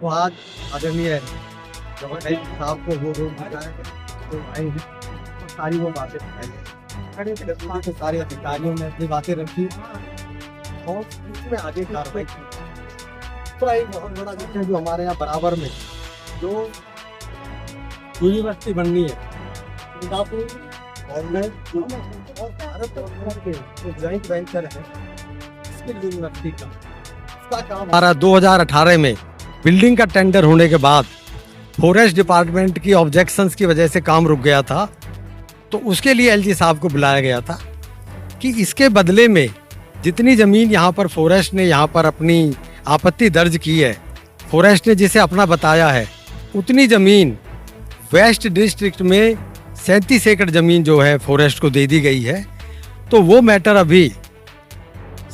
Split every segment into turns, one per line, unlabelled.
तो आज आदरणीय गवर्नर साहब को वो रोड दिखाए तो आए हैं और सारी वो बातें बताई, सारे अधिकारियों ने अपनी बातें रखी और इसमें आगे कार्रवाई की। तो एक बहुत बड़ा विषय जो हमारे यहाँ बराबर में जो यूनिवर्सिटी बननी है, सिंगापुर गवर्नमेंट और भारत गवर्नमेंट के जो जॉइंट वेंचर है स्किल यूनिवर्सिटी का, इसका काम हमारा 2018 में बिल्डिंग का टेंडर होने के बाद फॉरेस्ट डिपार्टमेंट की ऑब्जेक्शंस की वजह से काम रुक गया था। तो उसके लिए एलजी साहब को बुलाया गया था कि इसके बदले में जितनी ज़मीन यहाँ पर फॉरेस्ट ने यहाँ पर अपनी आपत्ति दर्ज की है, फॉरेस्ट ने जिसे अपना बताया है, उतनी ज़मीन वेस्ट डिस्ट्रिक्ट में 37 एकड़ ज़मीन जो है फॉरेस्ट को दे दी गई है। तो वो मैटर अभी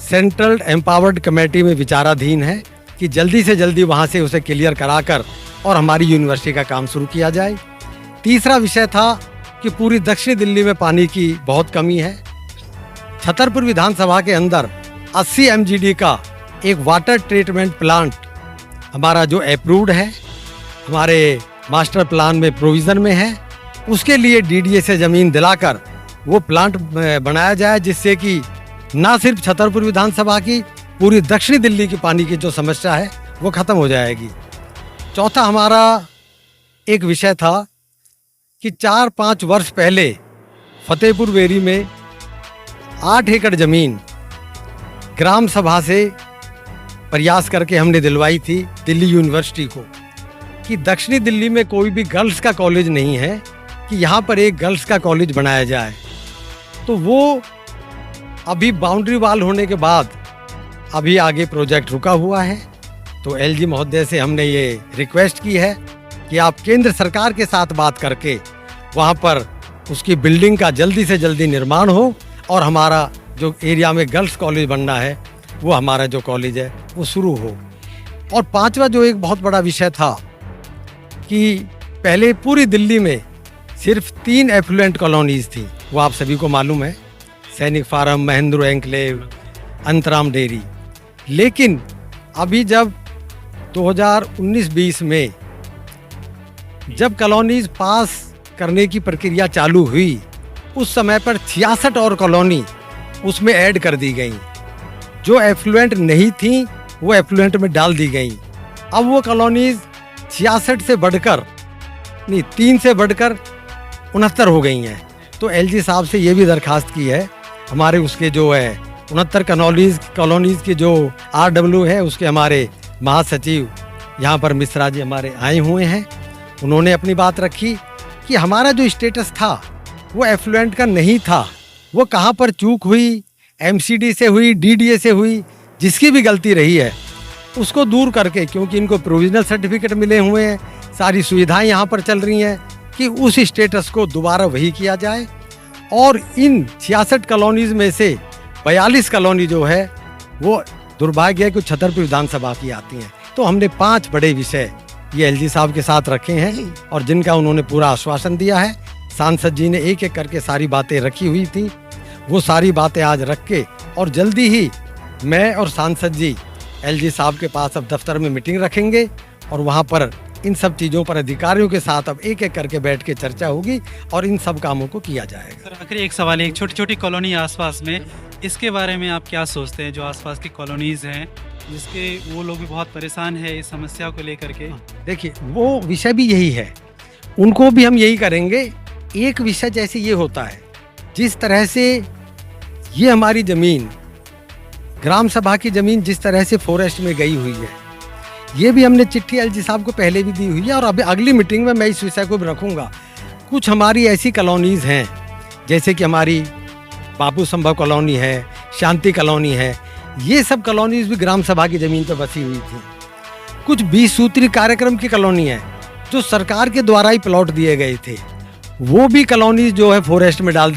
सेंट्रल एम्पावर्ड कमेटी में विचाराधीन है कि जल्दी से जल्दी वहाँ से उसे क्लियर कराकर और हमारी यूनिवर्सिटी का काम शुरू किया जाए। तीसरा विषय था कि पूरी दक्षिणी दिल्ली में पानी की बहुत कमी है। छतरपुर विधानसभा के अंदर 80 MGD का एक वाटर ट्रीटमेंट प्लांट हमारा जो अप्रूव्ड है, हमारे मास्टर प्लान में प्रोविज़न में है, उसके लिए DDA से ज़मीन दिलाकर वो प्लांट बनाया जाए, जिससे कि ना सिर्फ छतरपुर विधानसभा की, पूरी दक्षिणी दिल्ली की पानी की जो समस्या है वो ख़त्म हो जाएगी। चौथा हमारा एक विषय था कि 4-5 वर्ष पहले फतेहपुर वेरी में 8 एकड़ ज़मीन ग्राम सभा से प्रयास करके हमने दिलवाई थी दिल्ली यूनिवर्सिटी को कि दक्षिणी दिल्ली में कोई भी गर्ल्स का कॉलेज नहीं है, कि यहाँ पर एक गर्ल्स का कॉलेज बनाया जाए। तो वो अभी बाउंड्री वाल होने के बाद अभी आगे प्रोजेक्ट रुका हुआ है। तो एलजी महोदय से हमने ये रिक्वेस्ट की है कि आप केंद्र सरकार के साथ बात करके वहाँ पर उसकी बिल्डिंग का जल्दी से जल्दी निर्माण हो और हमारा जो एरिया में गर्ल्स कॉलेज बनना है वो हमारा जो कॉलेज है वो शुरू हो। और पांचवा जो एक बहुत बड़ा विषय था कि पहले पूरी दिल्ली में सिर्फ 3 एफ्लुएंट कॉलोनीज थी, वो आप सभी को मालूम है, Sainik Farm, Mahendra Enclave, Antaram Dairy. लेकिन अभी जब 2019-20 में जब कॉलोनीज पास करने की प्रक्रिया चालू हुई, उस समय पर 66 और कॉलोनी उसमें ऐड कर दी गई। जो एफ्लुएंट नहीं थी वो एफ्लुएंट में डाल दी गई। अब वो कॉलोनीज 66 से बढ़कर नहीं 3 से बढ़कर 69 हो गई हैं। तो एलजी साहब से ये भी दरखास्त की है, हमारे उसके जो है 69 कॉलोनीज़ के जो RW है उसके हमारे महासचिव यहाँ पर मिश्रा जी हमारे आए हुए हैं। उन्होंने अपनी बात रखी कि हमारा जो स्टेटस था वो एफ्लुएंट का नहीं था, वो कहाँ पर चूक हुई, MCD से हुई, DDA से हुई, जिसकी भी गलती रही है उसको दूर करके, क्योंकि इनको प्रोविजनल सर्टिफिकेट मिले हुए हैं, सारी सुविधाएं यहाँ पर चल रही हैं, कि उस स्टेटस को दोबारा वही किया जाए। और इन 66 कॉलोनीज़ में से 42 कॉलोनी जो है वो दुर्भाग्य है कि छतरपुर विधानसभा की आती हैं। तो हमने 5 बड़े विषय ये एलजी साहब के साथ रखे हैं और जिनका उन्होंने पूरा आश्वासन दिया है। सांसद जी ने एक एक करके सारी बातें रखी हुई थी, वो सारी बातें आज रख के और जल्दी ही मैं और सांसद जी एलजी साहब के पास अब दफ्तर में मीटिंग रखेंगे और वहाँ पर इन सब चीज़ों पर अधिकारियों के साथ अब एक एक करके बैठ के चर्चा होगी और इन सब कामों को किया जाएगा।
सर आखिरी एक सवाल है, एक छोटी छोटी कॉलोनी आसपास में, इसके बारे में आप क्या सोचते हैं? जो आसपास की कॉलोनीज़ हैं जिसके वो लोग भी बहुत परेशान है इस समस्या को लेकर के।
देखिए वो विषय भी यही है, उनको भी हम यही करेंगे। एक विषय जैसे ये होता है, जिस तरह से ये हमारी ज़मीन ग्राम सभा की ज़मीन जिस तरह से फॉरेस्ट में गई हुई है, ये भी हमने चिट्ठी एलजी साहब को पहले भी दी हुई है और अभी अगली मीटिंग में मैं इस विषय को भी रखूँगा। कुछ हमारी ऐसी कॉलोनीज़ हैं जैसे कि हमारी बाबू संभव कॉलोनी है, शांति कॉलोनी है, ये सब कॉलोनीज़ भी ग्राम सभा की ज़मीन पर बसी हुई थी। कुछ 20 सूत्री कार्यक्रम की कॉलोनी है जो सरकार के द्वारा ही प्लॉट दिए गए थे, वो भी कॉलोनीज़ जो है फॉरेस्ट में डाल दी